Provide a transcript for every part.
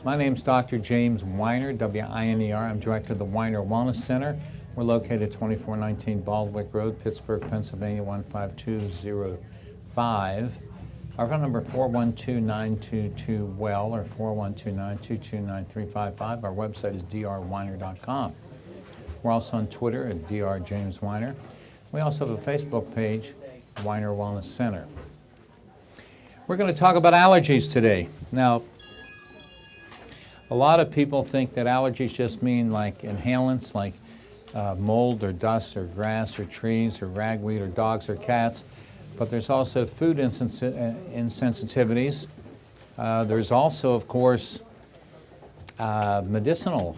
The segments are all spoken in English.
My name's Dr. James Winer, W-I-N-E-R. I'm director of the Winer Wellness Center. We're located at 2419 Baldwick Road, Pittsburgh, Pennsylvania, 15205. Our phone number 412-922-WELL or 412-922-9355. Our website is drwiner.com. We're also on Twitter at drjameswiner. We also have a Facebook page, Winer Wellness Center. We're going to talk about allergies today. Now, a lot of people think that allergies just mean like inhalants, like mold or dust or grass or trees or ragweed or dogs or cats. But there's also food insensitivities. There's also, of course, medicinal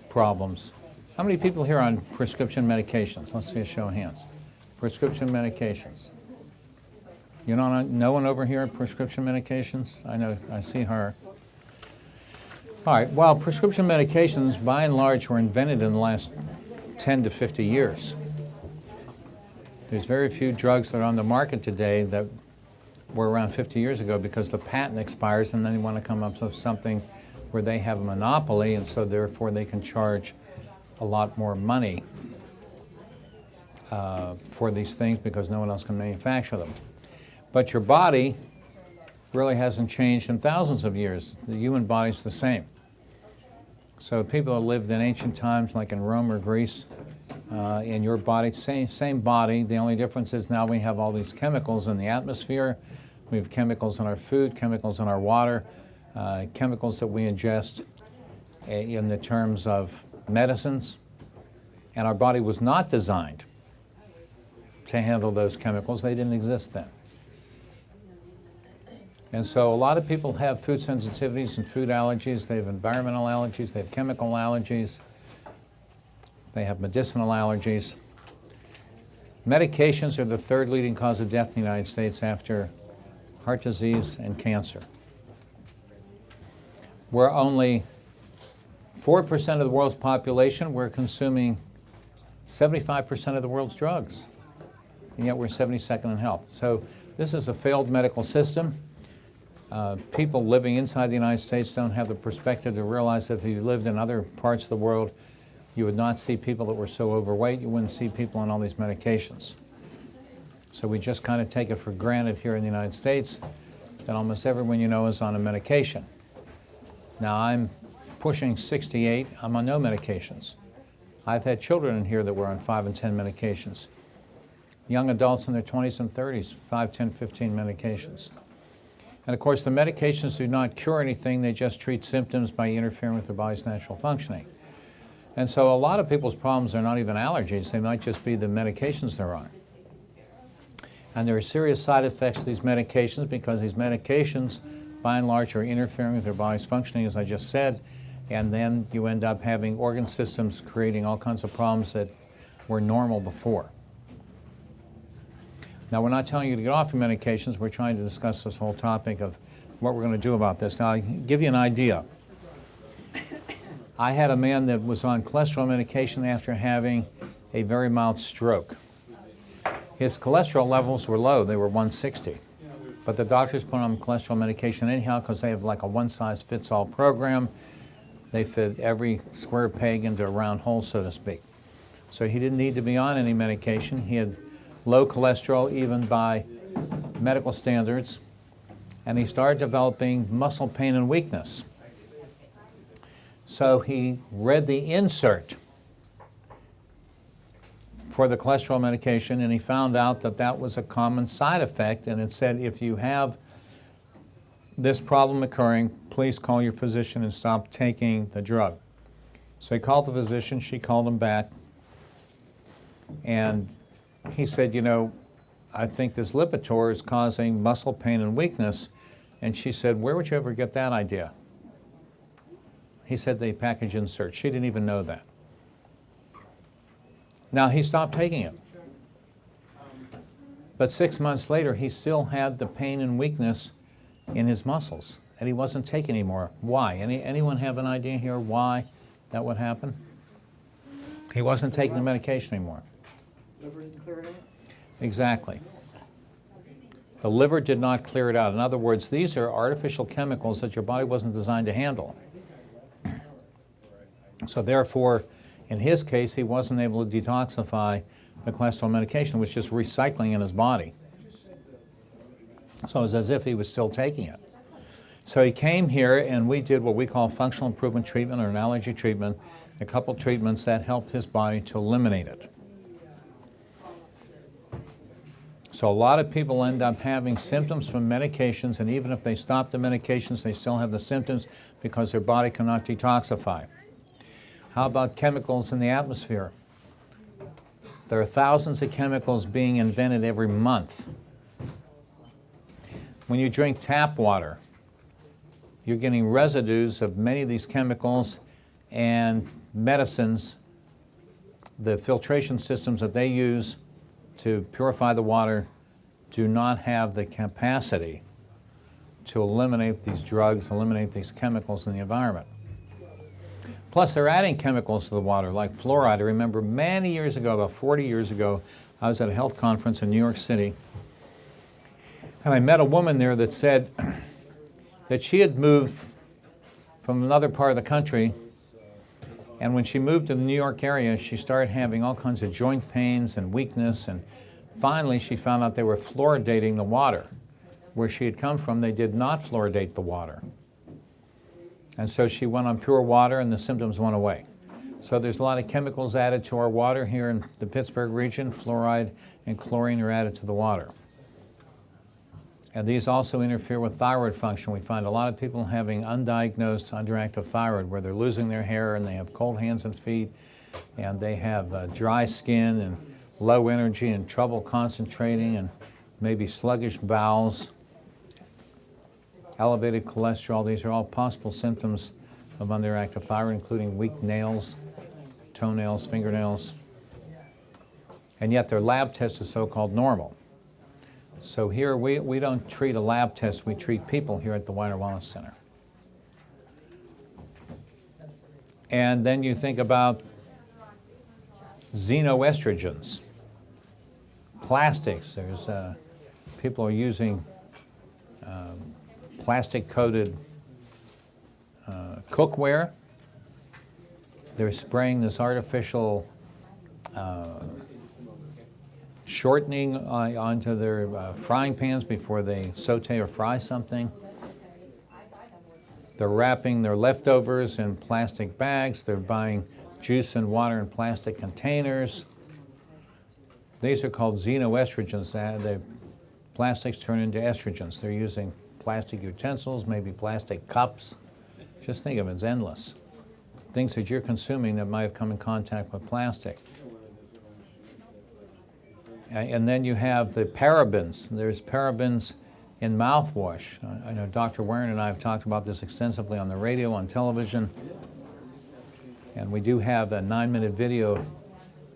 problems. How many people here on prescription medications? Let's see a show of hands. Prescription medications. You know, no one over here on prescription medications? I know, I see her. All right, well, prescription medications, by and large, were invented in the last 10 to 50 years. There's very few drugs that are on the market today that were around 50 years ago because the patent expires and then they want to come up with something where they have a monopoly and so therefore they can charge a lot more money for these things because no one else can manufacture them. But your body really hasn't changed in thousands of years. The human body's the same. So people that lived in ancient times, like in Rome or Greece, in your body, same body. The only difference is now we have all these chemicals in the atmosphere. We have chemicals in our food, chemicals in our water, chemicals that we ingest in the terms of medicines. And our body was not designed to handle those chemicals. They didn't exist then. And so a lot of people have food sensitivities and food allergies. They have environmental allergies. They have chemical allergies. They have medicinal allergies. Medications are the third leading cause of death in the United States after heart disease and cancer. We're only 4% of the world's population. We're consuming 75% of the world's drugs. And yet we're 72nd in health. So this is a failed medical system. People living inside the United States don't have the perspective to realize that if you lived in other parts of the world, you would not see people that were so overweight. You wouldn't see people on all these medications. So we just kind of take it for granted here in the United States that almost everyone you know is on a medication. Now, I'm pushing 68. I'm on no medications. I've had children in here that were on 5 and 10 medications. Young adults in their 20s and 30s, 5, 10, 15 medications. And of course, the medications do not cure anything. They just treat symptoms by interfering with their body's natural functioning. And so a lot of people's problems are not even allergies. They might just be the medications they're on. And there are serious side effects to these medications because these medications, by and large, are interfering with their body's functioning, as I just said. And then you end up having organ systems creating all kinds of problems that were normal before. Now, we're not telling you to get off your medications. We're trying to discuss this whole topic of what we're going to do about this. Now, I'll give you an idea. I had a man that was on cholesterol medication after having a very mild stroke. His cholesterol levels were low. They were 160. But the doctors put him on cholesterol medication anyhow because they have like a one-size-fits-all program. They fit every square peg into a round hole, so to speak. So he didn't need to be on any medication. He had low cholesterol even by medical standards, and he started developing muscle pain and weakness. So he read the insert for the cholesterol medication, and he found out that that was a common side effect, and it said if you have this problem occurring, please call your physician and stop taking the drug. So he called the physician, she called him back, and he said, you know, I think this Lipitor is causing muscle pain and weakness. And she said, where would you ever get that idea? He said they package insert. She didn't even know that. Now, he stopped taking it. But 6 months later, he still had the pain and weakness in his muscles, and he wasn't taking anymore. Why? Anyone have an idea here why that would happen? He wasn't taking the medication anymore. Liver didn't clear it out? Exactly. The liver did not clear it out. In other words, these are artificial chemicals that your body wasn't designed to handle. So therefore, in his case, he wasn't able to detoxify the cholesterol medication, which was just recycling in his body. So it was as if he was still taking it. So he came here and we did what we call functional improvement treatment or an allergy treatment, a couple treatments that helped his body to eliminate it. So a lot of people end up having symptoms from medications, and even if they stop the medications, they still have the symptoms because their body cannot detoxify. How about chemicals in the atmosphere? There are thousands of chemicals being invented every month. When you drink tap water, you're getting residues of many of these chemicals, and medicines, the filtration systems that they use to purify the water do not have the capacity to eliminate these drugs, eliminate these chemicals in the environment. Plus, they're adding chemicals to the water, like fluoride. I remember many years ago, about 40 years ago, I was at a health conference in New York City, and I met a woman there that said that she had moved from another part of the country, and when she moved to the New York area, she started having all kinds of joint pains and weakness, and finally she found out they were fluoridating the water. Where she had come from, they did not fluoridate the water. And so she went on pure water and the symptoms went away. So there's a lot of chemicals added to our water here in the Pittsburgh region. Fluoride and chlorine are added to the water. And these also interfere with thyroid function. We find a lot of people having undiagnosed underactive thyroid, where they're losing their hair and they have cold hands and feet, and they have dry skin and low energy and trouble concentrating and maybe sluggish bowels, elevated cholesterol. These are all possible symptoms of underactive thyroid, including weak nails, toenails, fingernails. And yet their lab test is so-called normal. So here we don't treat a lab test, we treat people here at the Winer Wellness Center. And then you think about xenoestrogens, plastics. There's people are using plastic-coated cookware. They're spraying this artificial shortening onto their frying pans before they saute or fry something. They're wrapping their leftovers in plastic bags. They're buying juice and water in plastic containers. These are called xenoestrogens. The plastics turn into estrogens. They're using plastic utensils, maybe plastic cups. Just think of it, it's endless. Things that you're consuming that might have come in contact with plastic. And then you have the parabens. There's parabens in mouthwash. I know Dr. Winer and I have talked about this extensively on the radio, on television. And we do have a 9-minute video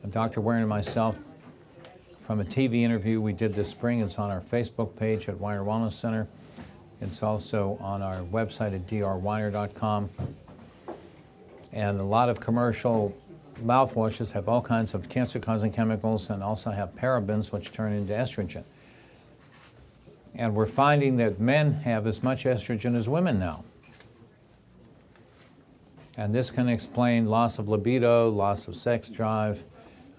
of Dr. Winer and myself from a TV interview we did this spring. It's on our Facebook page at Winer Wellness Center. It's also on our website at drwiner.com. And a lot of commercial mouthwashes have all kinds of cancer-causing chemicals and also have parabens, which turn into estrogen. And we're finding that men have as much estrogen as women now. And this can explain loss of libido, loss of sex drive,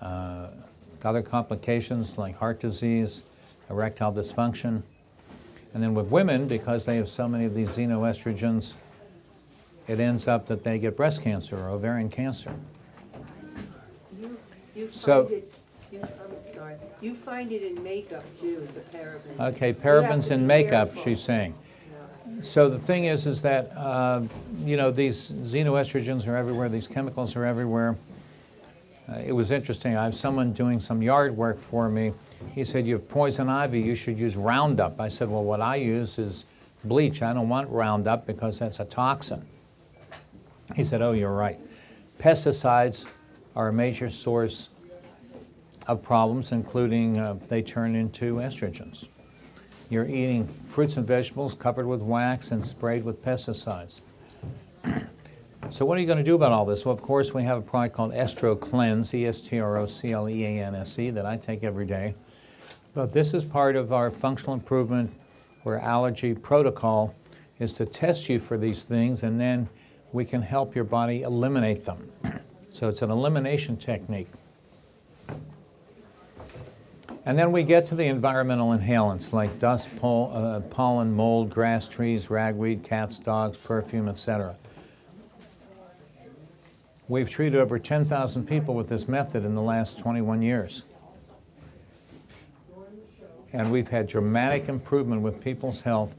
other complications like heart disease, erectile dysfunction. And then with women, because they have so many of these xenoestrogens, it ends up that they get breast cancer or ovarian cancer. You find it in makeup too, the parabens. Okay, parabens in makeup, she's saying. So the thing is that, these xenoestrogens are everywhere, these chemicals are everywhere. It was interesting, I have someone doing some yard work for me. He said, you have poison ivy, you should use Roundup. I said, well, what I use is bleach. I don't want Roundup because that's a toxin. He said, oh, you're right. Pesticides are a major source of problems, including they turn into estrogens. You're eating fruits and vegetables covered with wax and sprayed with pesticides. So what are you going to do about all this? Well, of course, we have a product called Estro Cleanse, ESTROCLEANSE, that I take every day. But this is part of our functional improvement or allergy protocol, is to test you for these things, and then we can help your body eliminate them. So it's an elimination technique. And then we get to the environmental inhalants like dust, pollen, mold, grass, trees, ragweed, cats, dogs, perfume, etc. We've treated over 10,000 people with this method in the last 21 years. And we've had dramatic improvement with people's health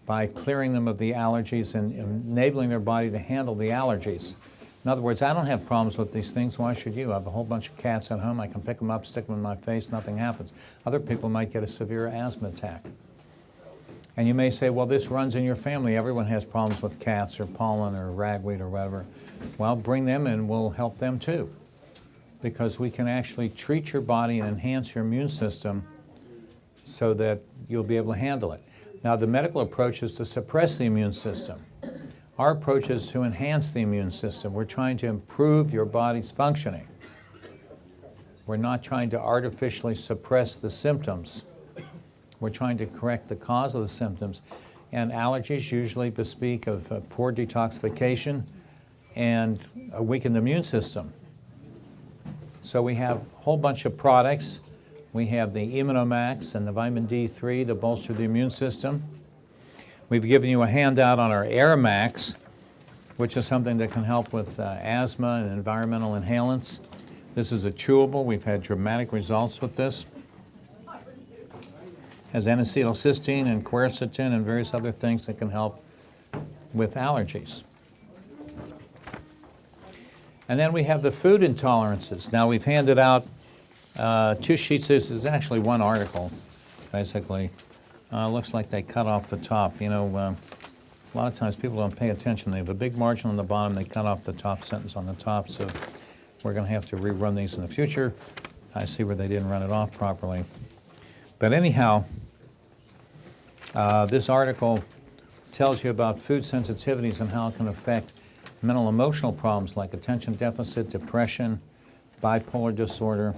by clearing them of the allergies and enabling their body to handle the allergies. In other words, I don't have problems with these things. Why should you? I have a whole bunch of cats at home. I can pick them up, stick them in my face, nothing happens. Other people might get a severe asthma attack. And you may say, well, this runs in your family. Everyone has problems with cats or pollen or ragweed or whatever. Well, bring them in. We'll help them too. Because we can actually treat your body and enhance your immune system so that you'll be able to handle it. Now, the medical approach is to suppress the immune system. Our approach is to enhance the immune system. We're trying to improve your body's functioning. We're not trying to artificially suppress the symptoms. We're trying to correct the cause of the symptoms. And allergies usually bespeak of poor detoxification and a weakened immune system. So we have a whole bunch of products. We have the Immunomax and the vitamin D3 to bolster the immune system. We've given you a handout on our AirMax, which is something that can help with asthma and environmental inhalants. This is a chewable. We've had dramatic results with this. Has N-acetylcysteine and quercetin and various other things that can help with allergies. And then we have the food intolerances. Now we've handed out 2 sheets. This is actually one article, basically. Looks like they cut off the top. You know, a lot of times people don't pay attention. They have a big margin on the bottom. They cut off the top sentence on the top. So we're going to have to rerun these in the future. I see where they didn't run it off properly. But anyhow, this article tells you about food sensitivities and how it can affect mental emotional problems like attention deficit, depression, bipolar disorder,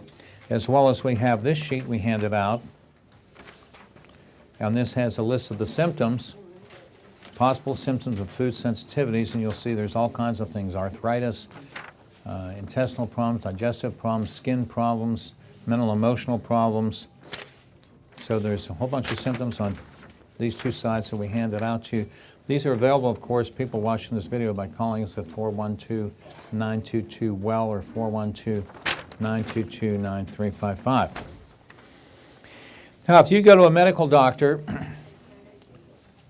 as well as we have this sheet we handed out. And this has a list of the symptoms, possible symptoms of food sensitivities, and you'll see there's all kinds of things: arthritis, intestinal problems, digestive problems, skin problems, mental emotional problems. So there's a whole bunch of symptoms on these 2 sides that we handed out to you. These are available, of course, people watching this video by calling us at 412-922-WELL or 412-922-9355. Now, if you go to a medical doctor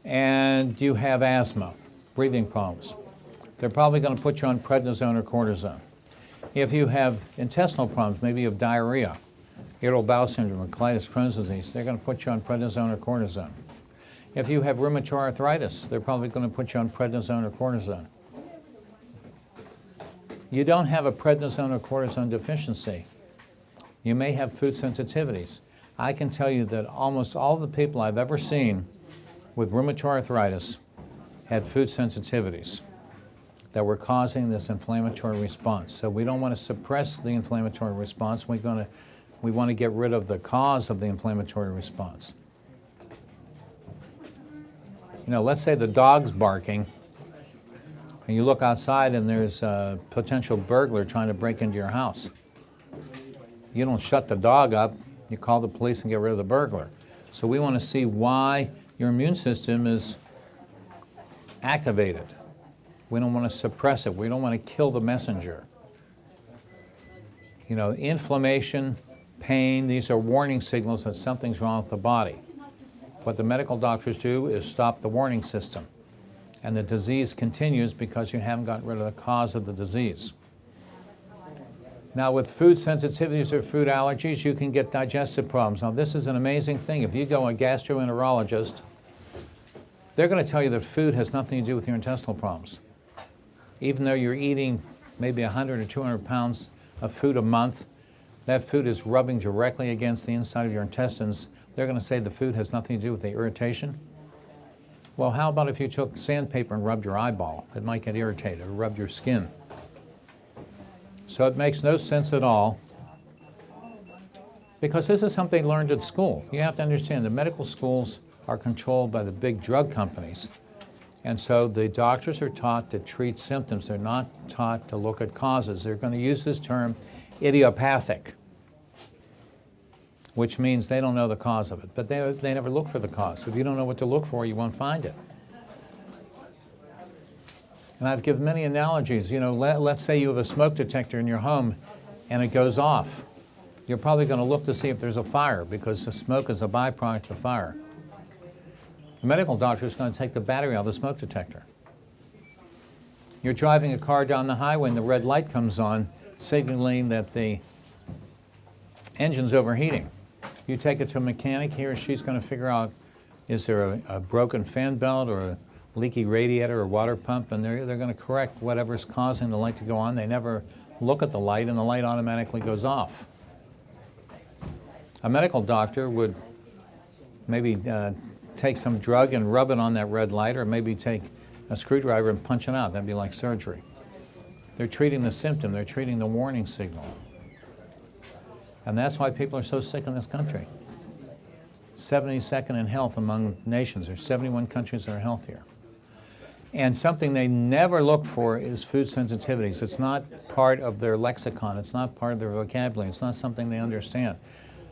and you have asthma, breathing problems, they're probably going to put you on prednisone or cortisone. If you have intestinal problems, maybe you have diarrhea, irritable bowel syndrome, or colitis, Crohn's disease, they're going to put you on prednisone or cortisone. If you have rheumatoid arthritis, they're probably going to put you on prednisone or cortisone. You don't have a prednisone or cortisone deficiency. You may have food sensitivities. I can tell you that almost all the people I've ever seen with rheumatoid arthritis had food sensitivities that were causing this inflammatory response. So we don't want to suppress the inflammatory response. We want to get rid of the cause of the inflammatory response. You know, let's say the dog's barking, and you look outside and there's a potential burglar trying to break into your house. You don't shut the dog up. You call the police and get rid of the burglar. So we want to see why your immune system is activated. We don't want to suppress it. We don't want to kill the messenger. You know, inflammation, pain, these are warning signals that something's wrong with the body. What the medical doctors do is stop the warning system. And the disease continues because you haven't gotten rid of the cause of the disease. Now, with food sensitivities or food allergies, you can get digestive problems. Now, this is an amazing thing. If you go to a gastroenterologist, they're going to tell you that food has nothing to do with your intestinal problems. Even though you're eating maybe 100 or 200 pounds of food a month, that food is rubbing directly against the inside of your intestines. They're going to say the food has nothing to do with the irritation. Well, how about if you took sandpaper and rubbed your eyeball? It might get irritated, or rubbed your skin. So it makes no sense at all, because this is something learned at school. You have to understand the medical schools are controlled by the big drug companies, And so the doctors are taught to treat symptoms. They're not taught to look at causes. They're going to use this term idiopathic, which means they don't know the cause of it. But they never look for the cause. If you don't know what to look for, you won't find it. And I've given many analogies. You know, let's say you have a smoke detector in your home and it goes off. You're probably going to look to see if there's a fire because the smoke is a byproduct of fire. The medical doctor is going to take the battery out of the smoke detector. You're driving a car down the highway and the red light comes on, signaling that the engine's overheating. You take it to a mechanic, he or she's going to figure out, is there a broken fan belt or a leaky radiator or water pump, and they're going to correct whatever's causing the light to go on. They never look at the light, and the light automatically goes off. A medical doctor would maybe take some drug and rub it on that red light, or maybe take a screwdriver and punch it out. That'd be like surgery. They're treating the symptom. They're treating the warning signal. And that's why people are so sick in this country. 72nd in health among nations. There's 71 countries that are healthier. And something they never look for is food sensitivities. It's not part of their lexicon. It's not part of their vocabulary. It's not something they understand.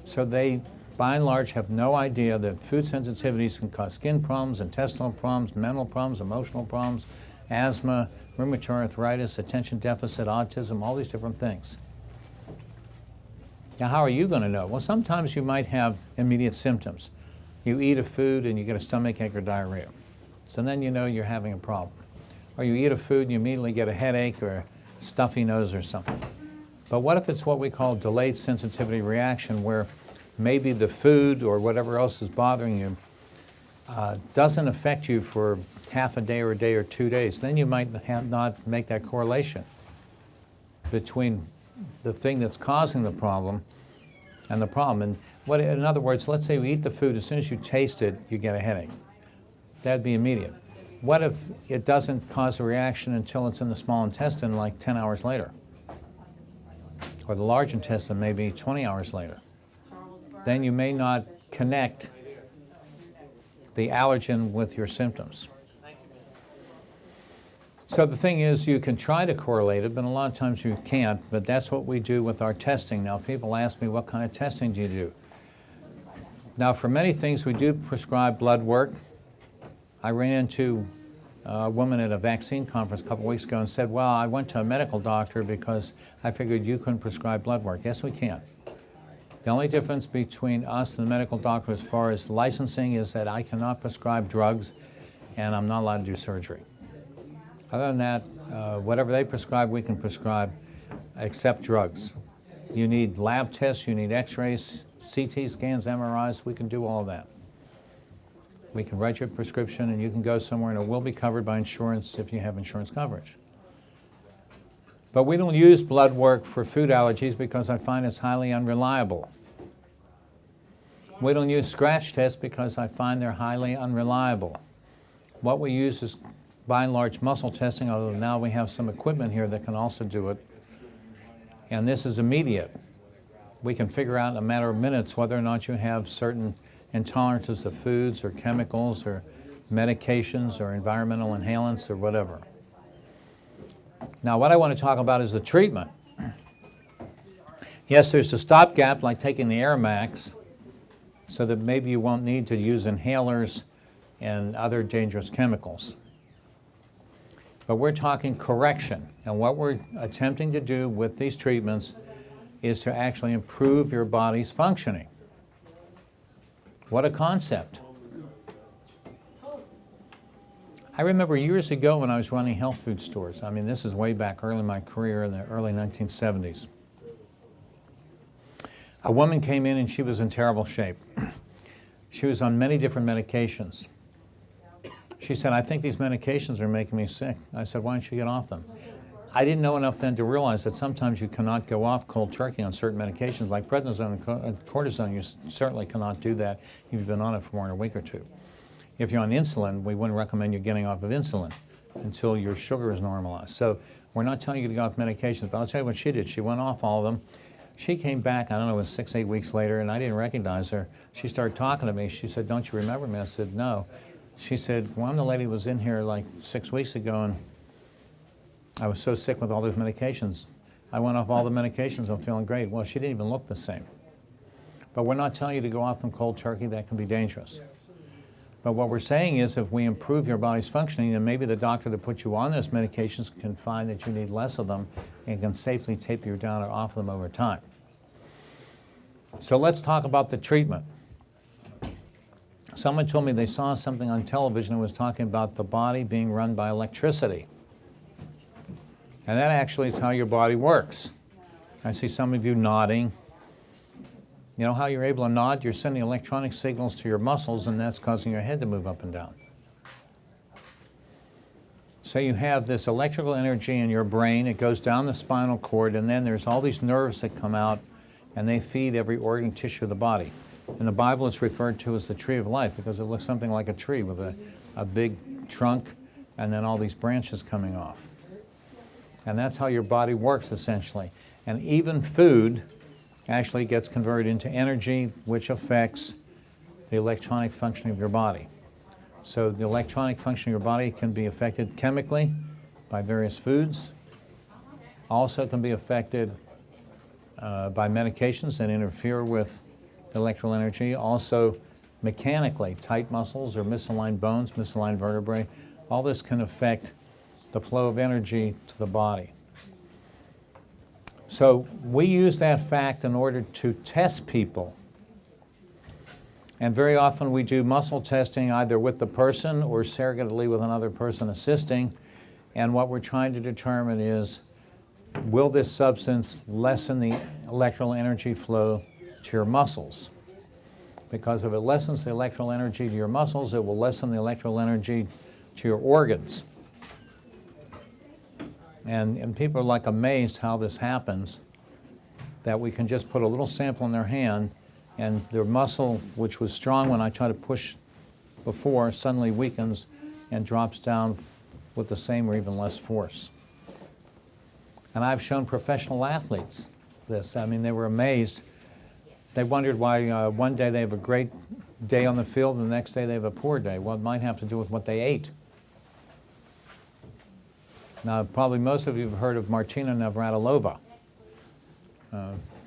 So they, by and large, have no idea that food sensitivities can cause skin problems, intestinal problems, mental problems, emotional problems, asthma, rheumatoid arthritis, attention deficit, autism, all these different things. Now, how are you going to know? Well, sometimes you might have immediate symptoms. You eat a food and you get a stomachache or diarrhea. So then you know you're having a problem. Or you eat a food and you immediately get a headache or a stuffy nose or something. But what if it's what we call delayed sensitivity reaction, where maybe the food or whatever else is bothering you doesn't affect you for half a day or 2 days? Then you might not make that correlation between the thing that's causing the problem and the problem. And what, in other words, let's say we eat the food, as soon as you taste it, you get a headache. That'd be immediate. What if it doesn't cause a reaction until it's in the small intestine, like 10 hours later? Or the large intestine, maybe 20 hours later. Then you may not connect the allergen with your symptoms. So the thing is, you can try to correlate it, but a lot of times you can't, but that's what we do with our testing. Now, people ask me, what kind of testing do you do? Now, for many things, we do prescribe blood work. I ran into a woman at a vaccine conference a couple weeks ago and said, well, I went to a medical doctor because I figured you couldn't prescribe blood work. Yes, we can. The only difference between us and the medical doctor as far as licensing is that I cannot prescribe drugs and I'm not allowed to do surgery. Other than that, whatever they prescribe, we can prescribe, except drugs. You need lab tests, you need x-rays, CT scans, MRIs, we can do all of that. We can write you a prescription and you can go somewhere and it will be covered by insurance if you have insurance coverage. But we don't use blood work for food allergies because I find it's highly unreliable. We don't use scratch tests because I find they're highly unreliable. What we use is by and large muscle testing, although now we have some equipment here that can also do it. And this is immediate. We can figure out in a matter of minutes whether or not you have certain intolerances to foods or chemicals or medications or environmental inhalants or whatever. Now, what I want to talk about is the treatment. Yes, there's a stopgap like taking the Air Max so that maybe you won't need to use inhalers and other dangerous chemicals. But we're talking correction, and what we're attempting to do with these treatments is to actually improve your body's functioning. What a concept. I remember years ago when I was running health food stores. I mean, this is way back early in my career in the early 1970s. A woman came in and she was in terrible shape. She was on many different medications. She said, I think these medications are making me sick. I said, why don't you get off them? I didn't know enough then to realize that sometimes you cannot go off cold turkey on certain medications like prednisone and cortisone. You certainly cannot do that if you've been on it for more than a week or two. If you're on insulin, we wouldn't recommend you getting off of insulin until your sugar is normalized. So we're not telling you to go off medications, but I'll tell you what she did. She went off all of them. She came back, I don't know, it was 6, 8 weeks later, and I didn't recognize her. She started talking to me. She said, don't you remember me? I said, no. She said, well, I'm the lady who was in here like 6 weeks ago, and I was so sick with all those medications. I went off all the medications, I'm feeling great. Well, she didn't even look the same. But we're not telling you to go off them cold turkey. That can be dangerous. But what we're saying is if we improve your body's functioning, then maybe the doctor that put you on those medications can find that you need less of them and can safely taper you down or off them over time. So let's talk about the treatment. Someone told me they saw something on television that was talking about the body being run by electricity. And that actually is how your body works. I see some of you nodding. You know how you're able to nod? You're sending electronic signals to your muscles, and that's causing your head to move up and down. So you have this electrical energy in your brain. It goes down the spinal cord, and then there's all these nerves that come out, and they feed every organ tissue of the body. In the Bible, it's referred to as the tree of life because it looks something like a tree with a big trunk and then all these branches coming off. And that's how your body works, essentially. And even food actually gets converted into energy, which affects the electronic functioning of your body. So the electronic function of your body can be affected chemically by various foods. Also can be affected by medications that interfere with electrical energy. Also mechanically, tight muscles or misaligned bones, misaligned vertebrae. All this can affect the flow of energy to the body. So we use that fact in order to test people. And very often we do muscle testing either with the person or surrogately with another person assisting. And what we're trying to determine is, will this substance lessen the electrical energy flow to your muscles? Because if it lessens the electrical energy to your muscles, it will lessen the electrical energy to your organs. And people are like amazed how this happens, that we can just put a little sample in their hand and their muscle, which was strong when I try to push before, suddenly weakens and drops down with the same or even less force. And I've shown professional athletes this. I mean, they were amazed. They wondered why one day they have a great day on the field and the next day they have a poor day. Well, it might have to do with what they ate. Now, probably most of you have heard of Martina Navratilova.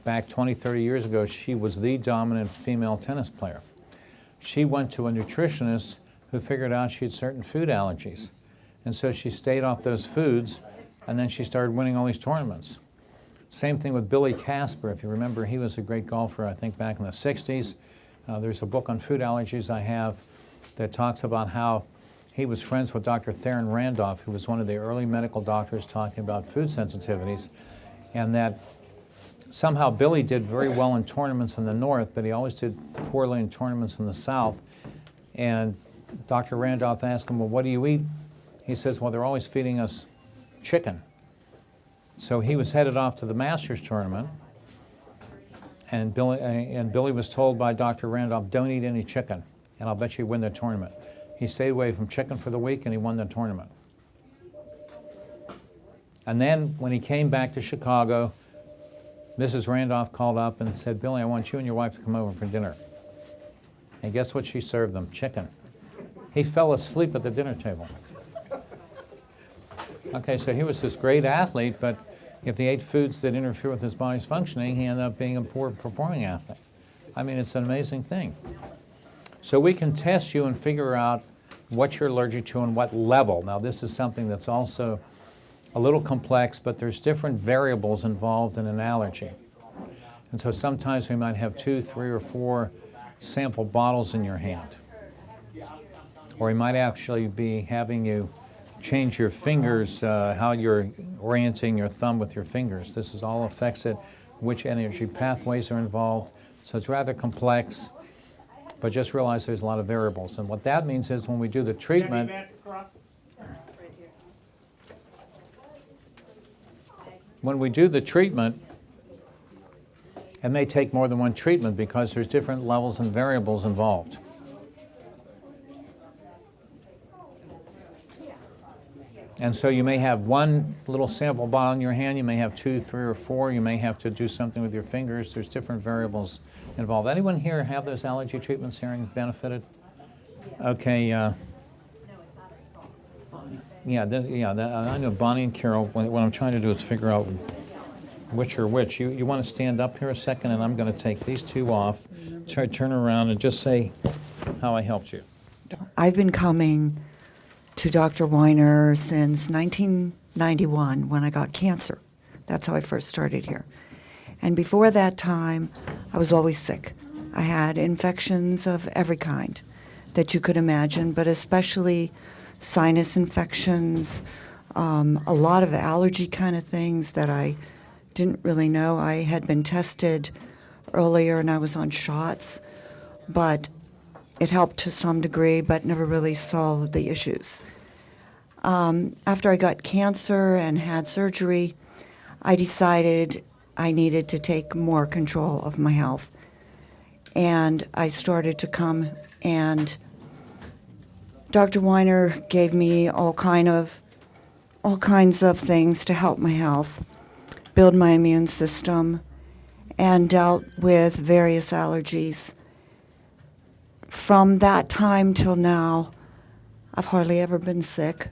Back 20, 30 years ago, she was the dominant female tennis player. She went to a nutritionist who figured out she had certain food allergies. And so she stayed off those foods, and then she started winning all these tournaments. Same thing with Billy Casper. If you remember, he was a great golfer, I think, back in the 60s. There's a book on food allergies I have that talks about how he was friends with Dr. Theron Randolph, who was one of the early medical doctors talking about food sensitivities, and that somehow Billy did very well in tournaments in the north, but he always did poorly in tournaments in the south. And Dr. Randolph asked him, well, what do you eat? He says, well, they're always feeding us chicken. So he was headed off to the Masters tournament, and Billy was told by Dr. Randolph, don't eat any chicken, and I'll bet you win the tournament. He stayed away from chicken for the week, and he won the tournament. And then when he came back to Chicago, Mrs. Randolph called up and said, Billy, I want you and your wife to come over for dinner. And guess what she served them? Chicken. He fell asleep at the dinner table. Okay, so he was this great athlete, but if he ate foods that interfere with his body's functioning, he ended up being a poor performing athlete. I mean, it's an amazing thing. So we can test you and figure out what you're allergic to and what level. Now, this is something that's also a little complex, but there's different variables involved in an allergy. And so sometimes we might have 2, 3, or 4 sample bottles in your hand. Or we might actually be having you change your fingers, how you're orienting your thumb with your fingers. This is all affects it, which energy pathways are involved. So it's rather complex, but just realize there's a lot of variables. And what that means is when we do the treatment, it may take more than one treatment because there's different levels and variables involved. And so you may have one little sample bottle in your hand, you may have 2, 3, or 4, you may have to do something with your fingers. There's different variables involved. Anyone here have those allergy treatments here and benefited? Okay, I know Bonnie and Carol, what I'm trying to do is figure out which are which. You want to stand up here a second, and I'm going to take these two off, turn around, and just say how I helped you. I've been coming to Dr. Winer since 1991 when I got cancer. That's how I first started here. And before that time, I was always sick. I had infections of every kind that you could imagine, but especially sinus infections, a lot of allergy kind of things that I didn't really know. I had been tested earlier and I was on shots, but it helped to some degree, but never really solved the issues. After I got cancer and had surgery, I decided I needed to take more control of my health. And I started to come, and Dr. Winer gave me all kinds of things to help my health, build my immune system, and dealt with various allergies. From that time till now, I've hardly ever been sick.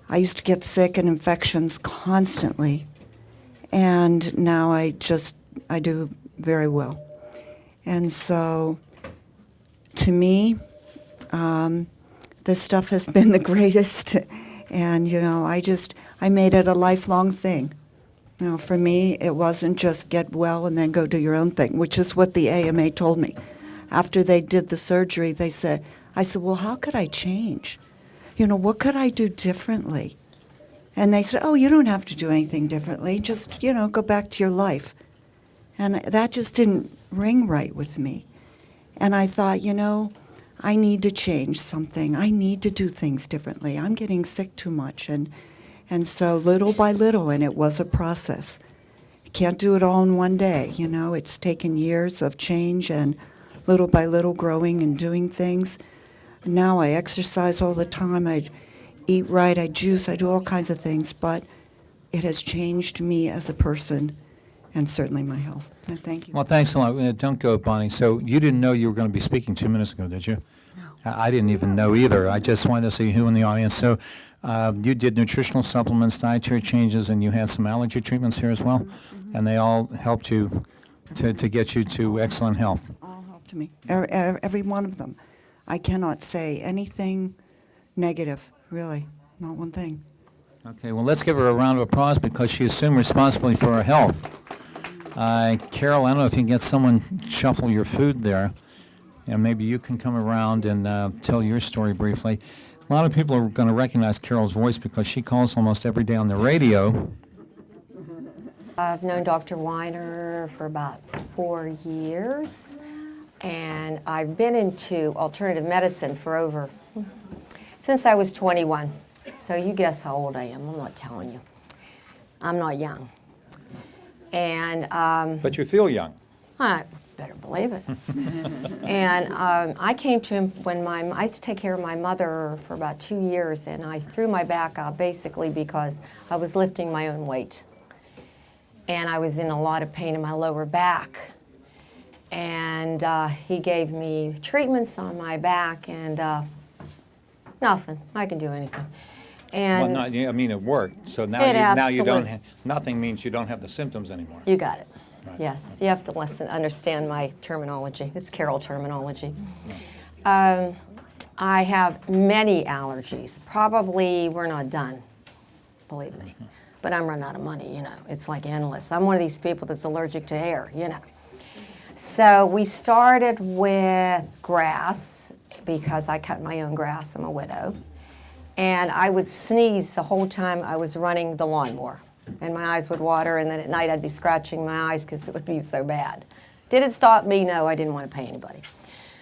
I used to get sick and infections constantly, and now I do very well. And so, to me, this stuff has been the greatest, and I made it a lifelong thing. For me, it wasn't just get well and then go do your own thing, which is what the AMA told me. After they did the surgery, I said, well, how could I change? What could I do differently? And they said, oh, you don't have to do anything differently. Just, go back to your life. And that just didn't ring right with me. And I thought, I need to change something. I need to do things differently. I'm getting sick too much. And so little by little, and it was a process. You can't do it all in one day. It's taken years of change and little by little growing and doing things. Now I exercise all the time. I eat right. I juice. I do all kinds of things. But it has changed me as a person and certainly my health. And thank you. Well, thanks a lot. Don't go, Bonnie. So you didn't know you were going to be speaking 2 minutes ago, did you? No. I didn't even know either. I just wanted to see who in the audience. So you did nutritional supplements, dietary changes, and you had some allergy treatments here as well? Mm-hmm. And they all helped you to get you to excellent health? All helped me. Every one of them. I cannot say anything negative, really. Not one thing. Okay, well, let's give her a round of applause because she assumed responsibility for her health. Carol, I don't know if you can get someone shuffle your food there. And maybe you can come around and tell your story briefly. A lot of people are going to recognize Carol's voice because she calls almost every day on the radio. I've known Dr. Winer for about 4 years, and I've been into alternative medicine since I was 21. So you guess how old I am. I'm not telling you. I'm not young. And But you feel young. I better believe it. And I came to him when I used to take care of my mother for about 2 years, and I threw my back out basically because I was lifting my own weight. And I was in a lot of pain in my lower back. And he gave me treatments on my back, and nothing. I can do anything. And Well, it worked. So now you don't have, nothing means you don't have the symptoms anymore. You got it. Right. Yes, you have to understand my terminology. It's Carol terminology. I have many allergies. Probably we're not done, believe me. But I'm running out of money, It's like endless. I'm one of these people that's allergic to air, So we started with grass because I cut my own grass. I'm a widow. And I would sneeze the whole time I was running the lawnmower. And my eyes would water, and then at night I'd be scratching my eyes because it would be so bad. Did it stop me? No, I didn't want to pay anybody.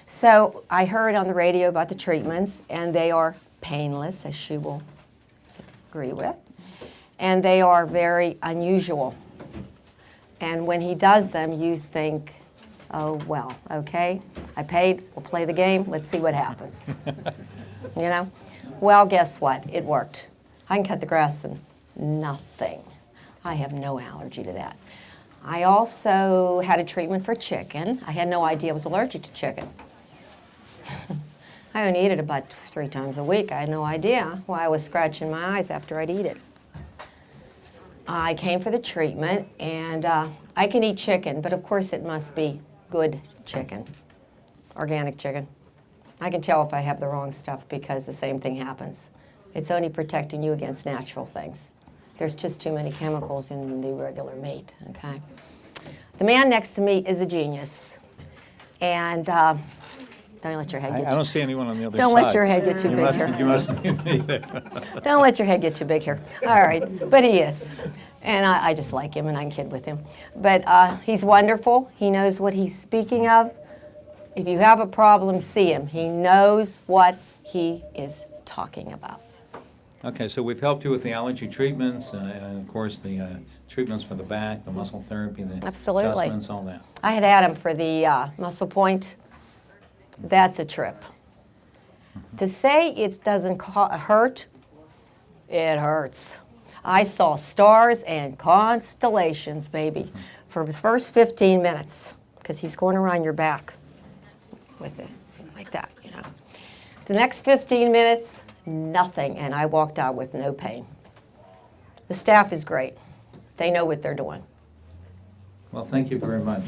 So I heard on the radio about the treatments, and they are painless, as she will agree with. And they are very unusual. And when he does them, you think, oh, well, okay, I paid, we'll play the game, let's see what happens. Well, guess what? It worked. I can cut the grass and nothing. I have no allergy to that. I also had a treatment for chicken. I had no idea I was allergic to chicken. I only eat it about 3 times a week. I had no idea why I was scratching my eyes after I'd eat it. I came for the treatment, and I can eat chicken, but of course it must be good chicken, organic chicken. I can tell if I have the wrong stuff because the same thing happens. It's only protecting you against natural things. There's just too many chemicals in the regular meat, okay? The man next to me is a genius. And don't let your head I get don't see anyone on the other don't side. let your head get too You big must, here. you must be me there. Don't let your head get too big here. All right, but he is. And I just like him and I can kid with him. But he's wonderful. He knows what he's speaking of. If you have a problem, see him. He knows what he is talking about. Okay, so we've helped you with the allergy treatments, and of course the treatments for the back, the muscle therapy, the Absolutely. adjustments, all that. I had him for the muscle point. That's a trip. To say it doesn't hurt, it hurts. I saw stars and constellations, baby, for the first 15 minutes, because he's going around your back with it, like that, you know. The next 15 minutes, nothing, and I walked out with no pain. The staff is great. They know what they're doing. Well, thank you very much.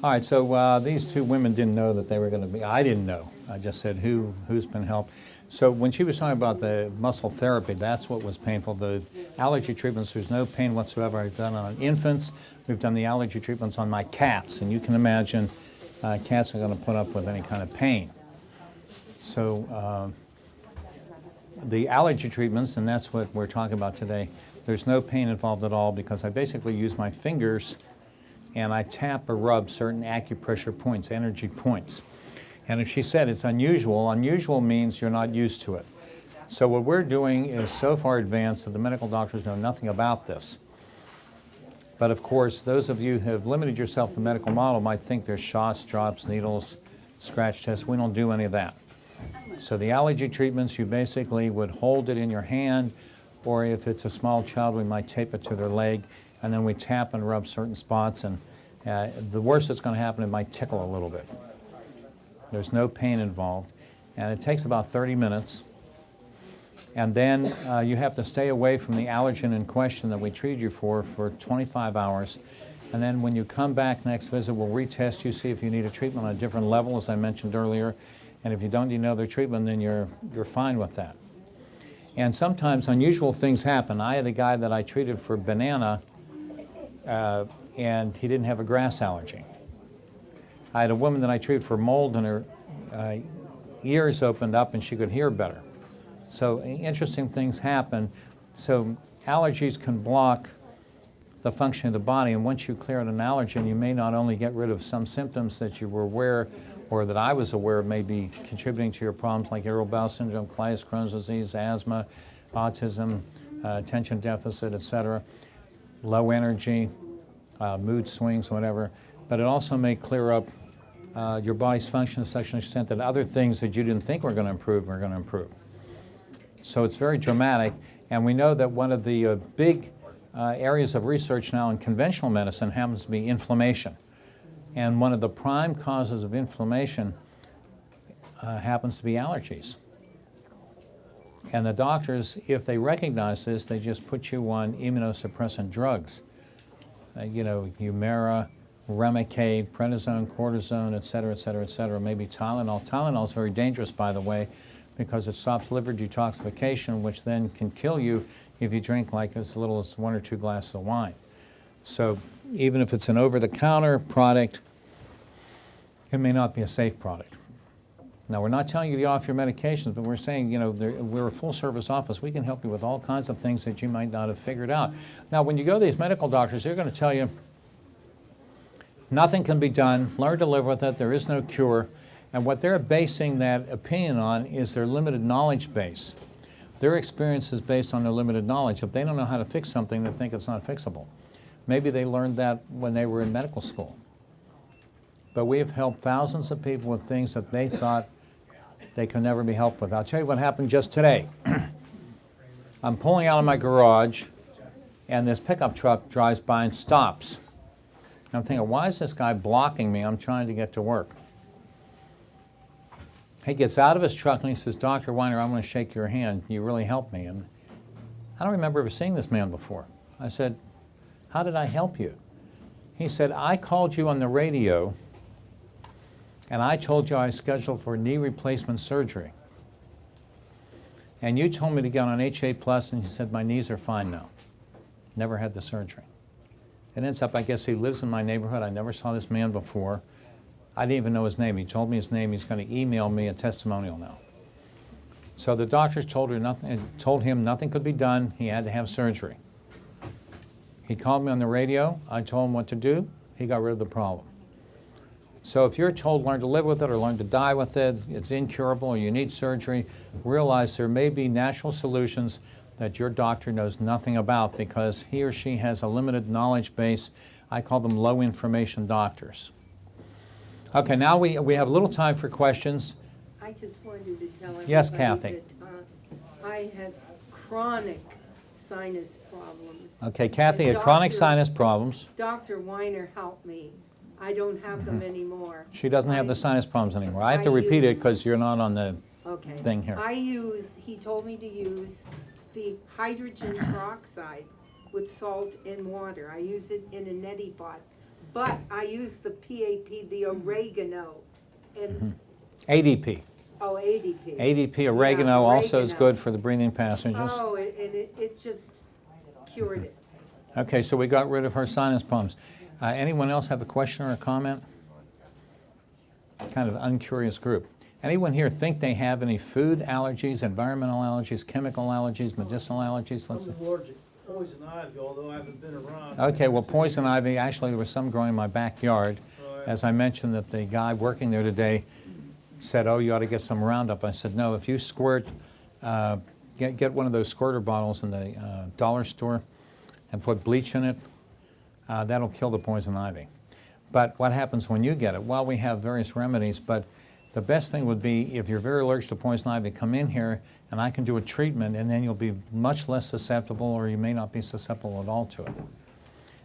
All right, so these two women didn't know that they were going to be, I didn't know. I just said who's been helped. So when she was talking about the muscle therapy, that's what was painful. The allergy treatments, there's no pain whatsoever. I've done on infants. We've done the allergy treatments on my cats, and you can imagine cats are going to put up with any kind of pain. So the allergy treatments, and that's what we're talking about today, there's no pain involved at all because I basically use my fingers and I tap or rub certain acupressure points, energy points. And if she said it's unusual, unusual means you're not used to it. So what we're doing is so far advanced that the medical doctors know nothing about this. But of course, those of you who have limited yourself to the medical model might think there's shots, drops, needles, scratch tests. We don't do any of that. So the allergy treatments, you basically would hold it in your hand, or if it's a small child, we might tape it to their leg, and then we tap and rub certain spots, and the worst that's going to happen, it might tickle a little bit. There's no pain involved, and it takes about 30 minutes. And then you have to stay away from the allergen in question that we treated you for 25 hours. And then when you come back next visit, we'll retest you, see if you need a treatment on a different level, as I mentioned earlier. And if you don't need another treatment, then you're fine with that. And sometimes unusual things happen. I had a guy that I treated for banana, and he didn't have a grass allergy. I had a woman that I treated for mold, and her ears opened up and she could hear better. So interesting things happen. So allergies can block the function of the body, and once you clear out an allergen, you may not only get rid of some symptoms that you were aware or that I was aware may be contributing to your problems like irritable bowel syndrome, colitis, Crohn's disease, asthma, autism, attention deficit, etc., low energy, mood swings, whatever. But it also may clear up your body's function to such an extent that other things that you didn't think were going to improve are going to improve. So it's very dramatic, and we know that one of the big areas of research now in conventional medicine happens to be inflammation. And one of the prime causes of inflammation happens to be allergies. And the doctors, if they recognize this, they just put you on immunosuppressant drugs. Humira, Remicade, prednisone, cortisone, et cetera, et cetera, et cetera, maybe Tylenol. Tylenol is very dangerous, by the way, because it stops liver detoxification, which then can kill you if you drink like as little as 1 or 2 glasses of wine. So even if it's an over-the-counter product, it may not be a safe product. Now, we're not telling you to get off your medications, but we're saying, we're a full-service office. We can help you with all kinds of things that you might not have figured out. Now, when you go to these medical doctors, they're going to tell you nothing can be done, learn to live with it, there is no cure. And what they're basing that opinion on is their limited knowledge base. Their experience is based on their limited knowledge. If they don't know how to fix something, they think it's not fixable. Maybe they learned that when they were in medical school. But we have helped thousands of people with things that they thought they could never be helped with. I'll tell you what happened just today. I'm pulling out of my garage, and this pickup truck drives by and stops. I'm thinking, why is this guy blocking me? I'm trying to get to work. He gets out of his truck and he says, Dr. Winer, I'm going to shake your hand. You really helped me. And I don't remember ever seeing this man before. I said, how did I help you? He said, I called you on the radio and I told you I was scheduled for knee replacement surgery. And you told me to get on HA+, and he said, my knees are fine now. Never had the surgery. It ends up, I guess he lives in my neighborhood. I never saw this man before. I didn't even know his name. He told me his name. He's going to email me a testimonial now. So the doctors told him nothing could be done. He had to have surgery. He called me on the radio. I told him what to do. He got rid of the problem. So if you're told learn to live with it or learn to die with it, it's incurable or you need surgery, realize there may be natural solutions that your doctor knows nothing about because he or she has a limited knowledge base. I call them low information doctors. Okay, now we have a little time for questions. I just wanted to tell everybody Yes, Kathy. that I have chronic sinus problems. Okay, Kathy And had chronic Dr. sinus problems. Dr. Weiner helped me. I don't have them anymore. She doesn't have the I- sinus problems anymore. I have to I repeat it use- because you're not on the Okay. thing here. He told me to use the hydrogen peroxide with salt and water. I use it in a neti pot. But I use the PAP, the oregano, and, ADP. ADP. ADP, oregano also is oregano. good for the breathing passages. Oh, and it just cured it. Okay, so we got rid of her sinus problems. Anyone else have a question or a comment? Kind of uncurious group. Anyone here think they have any food allergies, environmental allergies, chemical allergies, medicinal allergies? Let's see. I'm allergic to poison ivy, although I haven't been around. Okay, well, poison ivy, actually, there was some growing in my backyard. As I mentioned, that the guy working there today said, oh, you ought to get some Roundup. I said, no, if you squirt, get one of those squirter bottles in the dollar store and put bleach in it, that'll kill the poison ivy. But what happens when you get it? Well, we have various remedies, but the best thing would be if you're very allergic to poison ivy, come in here and I can do a treatment and then you'll be much less susceptible or you may not be susceptible at all to it.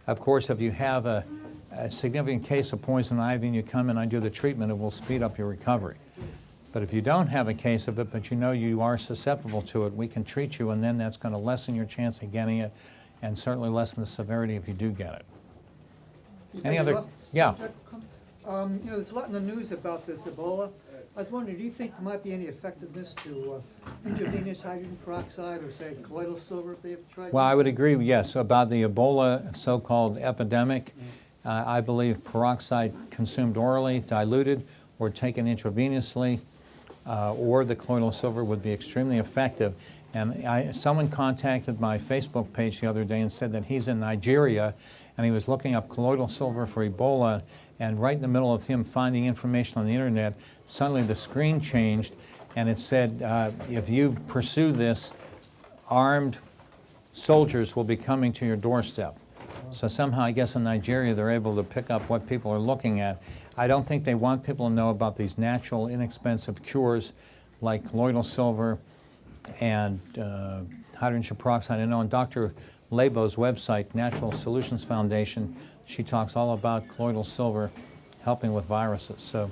Of course, if you have a significant case of poison ivy and you come and I do the treatment, it will speed up your recovery. But if you don't have a case of it, but you know you are susceptible to it, we can treat you and then that's going to lessen your chance of getting it and certainly lessen the severity if you do get it. Any other? Yeah. There's a lot in the news about this Ebola. I was wondering, do you think there might be any effectiveness to intravenous hydrogen peroxide or, say, colloidal silver if they have tried? Well, I would agree, yes, about the Ebola so-called epidemic. I believe peroxide consumed orally, diluted, or taken intravenously, or the colloidal silver would be extremely effective. And someone contacted my Facebook page the other day and said that he's in Nigeria and he was looking up colloidal silver for Ebola, and right in the middle of him finding information on the internet, suddenly the screen changed and it said, if you pursue this, armed soldiers will be coming to your doorstep. So somehow, I guess in Nigeria, they're able to pick up what people are looking at. I don't think they want people to know about these natural, inexpensive cures like colloidal silver and hydrogen peroxide. I know on Dr. Lebo's website, Natural Solutions Foundation, she talks all about colloidal silver helping with viruses. So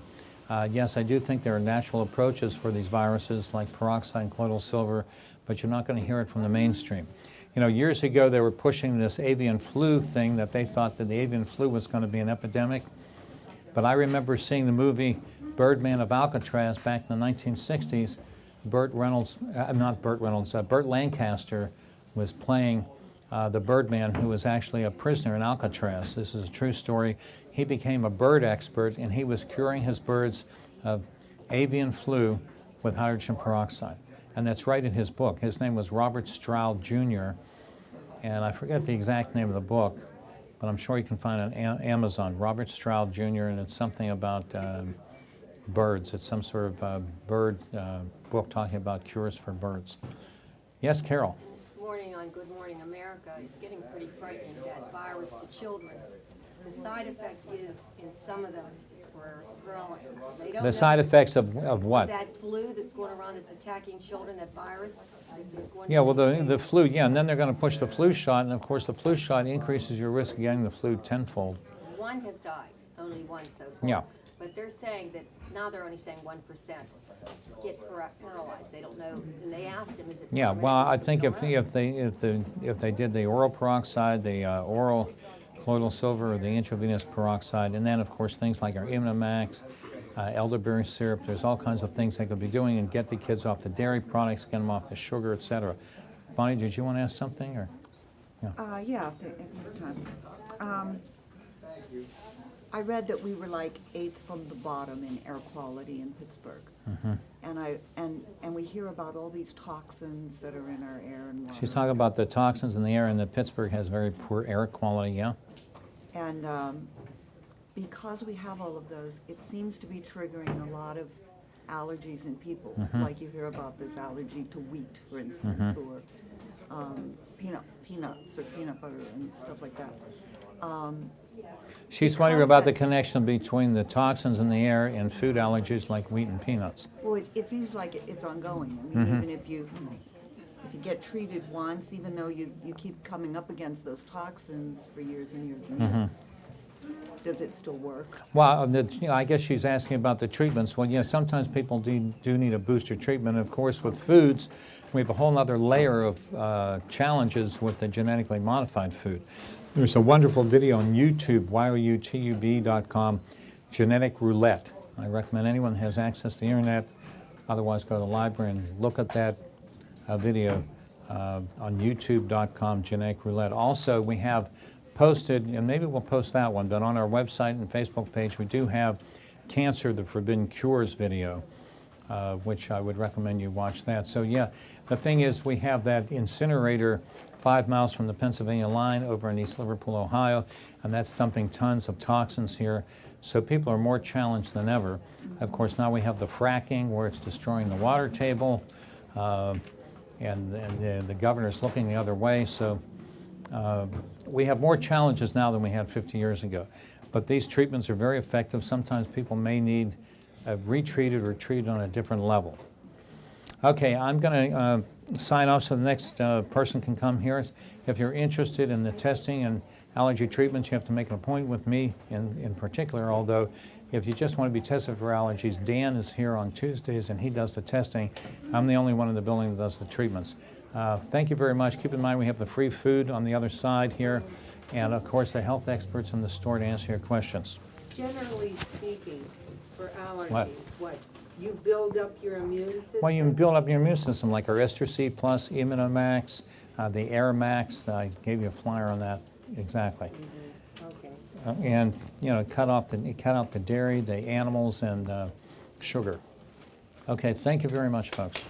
yes, I do think there are natural approaches for these viruses like peroxide and colloidal silver, but you're not going to hear it from the mainstream. You know, years ago they were pushing this avian flu thing that they thought that the avian flu was going to be an epidemic. But I remember seeing the movie Birdman of Alcatraz back in the 1960s. Burt Lancaster was playing the Birdman, who was actually a prisoner in Alcatraz. This is a true story. He became a bird expert, and he was curing his birds of avian flu with hydrogen peroxide. And that's right in his book. His name was Robert Stroud, Jr., and I forget the exact name of the book, but I'm sure you can find it on Amazon, Robert Stroud, Jr., and it's something about birds. It's some sort of bird book talking about cures for birds. Yes, Carol? This morning on Good Morning America, it's getting pretty frightening, that virus to children. The side effect is, in some of them, is paralysis. They don't The know side effects of what? that flu that's going around that's attacking children, that virus. It's going Yeah, well, to- the flu, yeah, and then they're going to push the flu shot, and of course the flu shot increases your risk of getting the flu tenfold. One has died, only one so far. Yeah. But they're saying that now they're only saying 1% get paralyzed. They don't know, and they asked him, is it Yeah, permanent? well, I He said, think "Don't know." if they did the oral peroxide, the oral colloidal silver, or the intravenous peroxide, and then of course things like our Immunomax, elderberry syrup, there's all kinds of things they could be doing and get the kids off the dairy products, get them off the sugar, etc. Bonnie, did you want to ask something, or? Yeah, if they have time. I read that we were like 8th from the bottom in air quality in Pittsburgh. And we hear about all these toxins that are in our air and water. She's talking about the toxins in the air, and that Pittsburgh has very poor air quality, yeah? And because we have all of those, it seems to be triggering a lot of allergies in people. Like you hear about this allergy to wheat, for instance, or peanuts or peanut butter and stuff like that. She's wondering Because about the that- connection between the toxins in the air and food allergies like wheat and peanuts. Well, it seems like it's ongoing. I mean, even if you get treated once, even though you keep coming up against those toxins for years and years and years, does it still work? Well, I guess she's asking about the treatments. Well, yeah, sometimes people do need a booster treatment. Of course, with foods, we have a whole other layer of challenges with the genetically modified food. There's a wonderful video on YouTube, youtube.com, Genetic Roulette. I recommend anyone who has access to the internet, otherwise go to the library and look at that video on youtube.com, Genetic Roulette. Also, we have posted, and maybe we'll post that one, but on our website and Facebook page, we do have Cancer, the Forbidden Cures video, which I would recommend you watch that. So yeah, the thing is, we have that incinerator 5 miles from the Pennsylvania line over in East Liverpool, Ohio, and that's dumping tons of toxins here. So people are more challenged than ever. Of course, now we have the fracking where it's destroying the water table, and the governor's looking the other way. So we have more challenges now than we had 50 years ago. But these treatments are very effective. Sometimes people may need retreated or treated on a different level. Okay, I'm going to sign off so the next person can come here. If you're interested in the testing and allergy treatments, you have to make an appointment with me in particular, although if you just want to be tested for allergies, Dan is here on Tuesdays and he does the testing. I'm the only one in the building that does the treatments. Thank you very much. Keep in mind we have the free food on the other side here, and of course the health experts in the store to answer your questions. Generally speaking, for allergies, What? you build up your immune system? Well, you can build up your immune system like our Ester C Plus, Immunomax, the Air Max. I gave you a flyer on that, exactly. Okay. And you know, cut out the dairy, the animals, and sugar. Okay, thank you very much, folks.